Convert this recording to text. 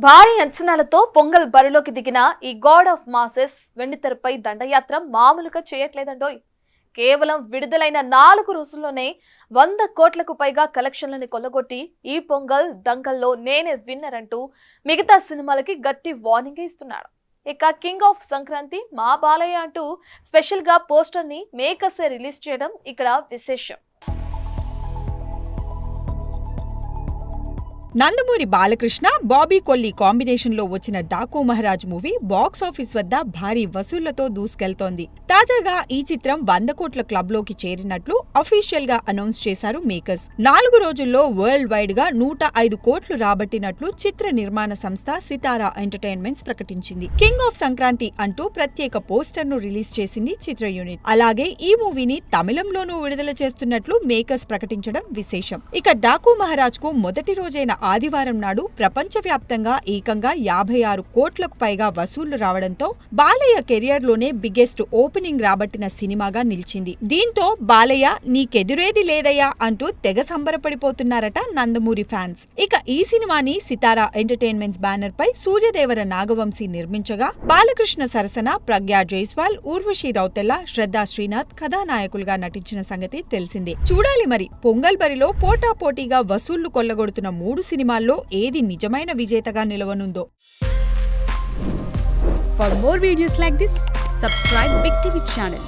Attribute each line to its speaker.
Speaker 1: భారీ అంచనాలతో పొంగల్ బరిలోకి దిగిన ఈ గాడ్ ఆఫ్ మాసెస్ వెండితెరపై దండయాత్ర మామూలుగా చేయట్లేదండోయ్. కేవలం విడుదలైన 4 రోజుల్లోనే 100 కోట్లకు పైగా కలెక్షన్లను కొల్లగొట్టి ఈ పొంగల్ దంగల్లో నేనే విన్నర్ అంటూ మిగతా సినిమాలకి గట్టి వార్నింగ్ ఇస్తున్నాడు. ఇక కింగ్ ఆఫ్ సంక్రాంతి మా బాలయ్య అంటూ స్పెషల్ గా పోస్టర్ ని మేకర్సే రిలీజ్ చేయడం ఇక్కడ విశేషం.
Speaker 2: నందమూరి బాలకృష్ణ, బాబీ కొల్లి కాంబినేషన్ లో వచ్చిన Daaku Maharaj movie box office వద్ద భారీ వసూళ్లతో దూసుకెళ్తోంది. తాజాగా ఈ చిత్రం 100 కోట్ల క్లబ్ లోకి చేరినట్లు అఫీషియల్ గా అనౌన్స్ చేశారు మేకర్స్. 4 రోజుల్లో వరల్డ్ వైడ్ గా 105 కోట్లు రాబట్టినట్లు చిత్ర నిర్మాణ సంస్థ సితారా ఎంటర్టైన్మెంట్స్ ప్రకటించింది. కింగ్ ఆఫ్ సంక్రాంతి అంటూ ప్రత్యేక పోస్టర్ ను రిలీజ్ చేసింది చిత్ర యూనిట్. అలాగే ఈ మూవీని తమిళంలోనూ విడుదల చేస్తున్నట్లు మేకర్స్ ప్రకటించడం విశేషం. ఇక డాకు మహారాజ్ కు మొదటి రోజైన ఆదివారం నాడు ప్రపంచవ్యాప్తంగా ఏకంగా 56 కోట్లకు పైగా వసూళ్లు రావడంతో బాలయ్య కెరియర్ లోనే బిగ్గెస్ట్ ఓపెనింగ్ రాబట్టిన సినిమాగా నిలిచింది. దీంతో బాలయ్య నీకెదురేది లేదయ్యా అంటూ తెగ సంబరపడిపోతున్నారట నందమూరి ఫ్యాన్స్. ఇక ఈ సినిమాని సితారా ఎంటర్టైన్మెంట్స్ బ్యానర్ పై సూర్యదేవర నాగవంశీ నిర్మించగా బాలకృష్ణ సరసన ప్రజ్ఞా జైస్వాల్, ఊర్వశీ రౌతెల్ల, శ్రద్ధా శ్రీనాథ్ కథానాయకులుగా నటించిన సంగతి తెలిసిందే. చూడాలి మరి పొంగల్ బరిలో పోటాపోటీగా వసూళ్లు కొల్లగొడుతున్న 3 సినిమాల్లో ఏది నిజమైన విజేతగా నిలవనుందో.
Speaker 3: For more videos like this, subscribe Big TV channel.